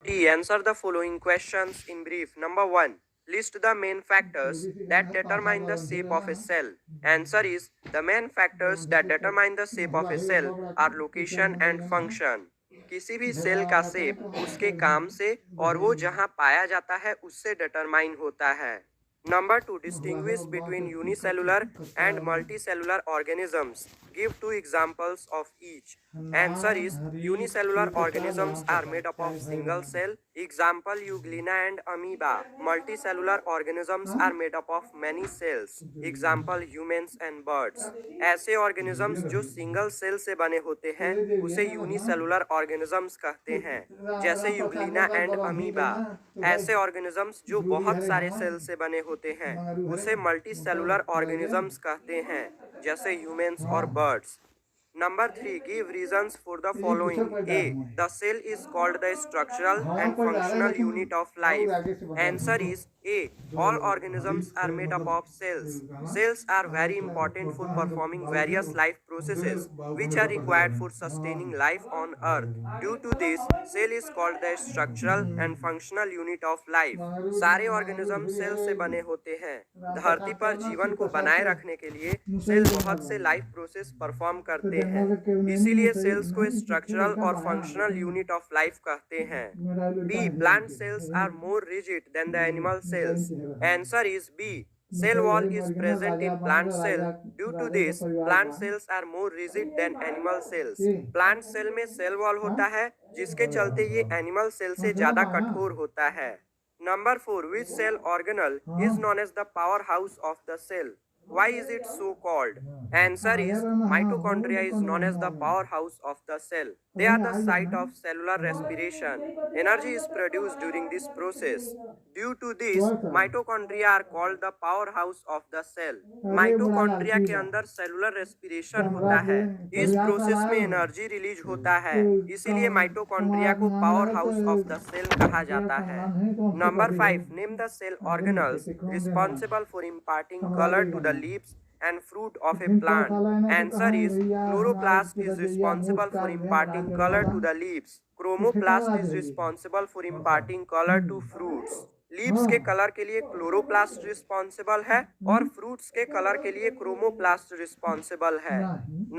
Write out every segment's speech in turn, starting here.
Answer the following questions in brief. Number 1. List the main factors that determine the shape of a cell. Answer is the main factors that determine the shape of a cell are location and function. किसी भी cell का shape उसके काम से और वो जहाँ पाया जाता है उससे डिटरमाइन होता है. Number 2. Distinguish between unicellular and multicellular organisms. Give two examples of each. Answer is unicellular organisms are made up of single cell. Example Euglena and amoeba. Multicellular organisms are made up of many cells. Example humans and birds. ऐसे organisms जो single cell से बने होते हैं उसे unicellular organisms कहते हैं, जैसे यूग्लिना एंड अमीबा. ऐसे organisms जो बहुत सारे सेल से बने होते हैं उसे मल्टीसेलुलर organisms कहते हैं, जैसे humans और birds. Number 3. Give reasons for the following. A. The cell is called the structural and functional unit of life. Answer is A. All organisms are made up of cells. Cells are very important for performing various life processes which are required for sustaining life on earth. Due to this, cell is called the structural and functional unit of life. सारे organism cell से बने होते हैं. धरती पर जीवन को बनाए रखने के लिए सेल बहुत से लाइफ प्रोसेस परफॉर्म करते हैं, इसीलिए सेल्स को स्ट्रक्चरल और फंक्शनल यूनिट ऑफ लाइफ कहते हैं. B. Plant cells are more rigid than the animal cells. Answer is B. Cell wall is present in plant cell. Due to this, plant cells are more rigid than animal cells. Plant cell में cell wall होता है जिसके चलते ये animal cell से ज़्यादा कठोर होता है. Number 4. Which cell organelle is known as the powerhouse of the cell? Why is it so called? Answer is mitochondria is known as the powerhouse of the cell. They are the site of cellular respiration. Energy is produced during this process. Due to this, mitochondria are called the powerhouse of the cell. Mitochondria के अंदर cellular respiration होता है. इस process में energy release होता है, इसीलिए mitochondria को powerhouse of the cell कहा जाता है. Number 5. Name the cell organelles responsible for imparting color to the leaves and fruit of a plant. Answer is chloroplast is responsible for imparting color to the leaves. Chromoplast is responsible for imparting color to fruits. Leaves के colour के लिए chloroplast responsible है और fruits के colour के लिए chromoplast responsible है.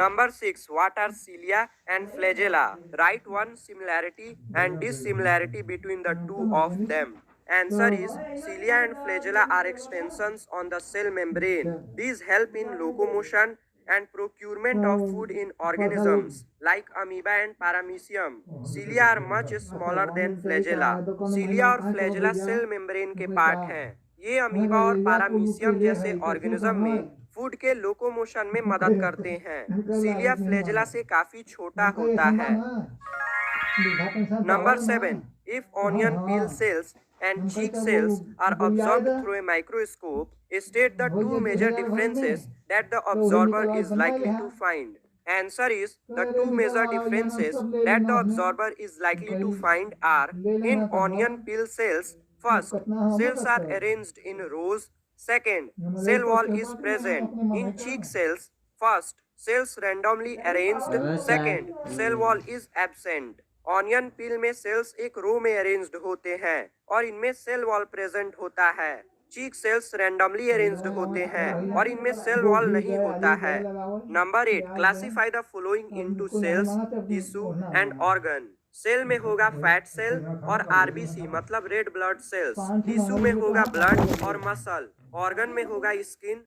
Number 6. What are cilia and flagella? Right one similarity and dissimilarity between the two of them. Answer is cilia and flagella are extensions on the cell membrane. These help in locomotion and procurement of food in organisms like amoeba and paramecium. Cilia are much smaller than flagella. Cilia और flagella cell membrane के part हैं. ये amoeba और पारामीशियम जैसे organism में food के locomotion में मदद करते हैं. cilia flagella से काफी छोटा होता है. Number 7. If onion peel cells and cheek cells are observed through a microscope, state the two major differences that the observer is likely to find. Answer is the two major differences that the observer is likely to find are: in onion peel cells, first, cells are arranged in rows. Second, cell wall is present. In cheek cells, first, cells randomly arranged. Second, cell wall is absent. Onion peel में cells एक रो में arranged होते हैं और इनमें cell wall present होता है. चीक sales randomly arranged होते हैं और इनमें सेल वॉल नहीं होता है. Number 8. Classify the following into cells, tissue and organ. Cell में होगा फैट सेल और आरबीसी मतलब रेड ब्लड सेल्स. टिश्यू में होगा ब्लड और मसल. ऑर्गन में होगा स्किन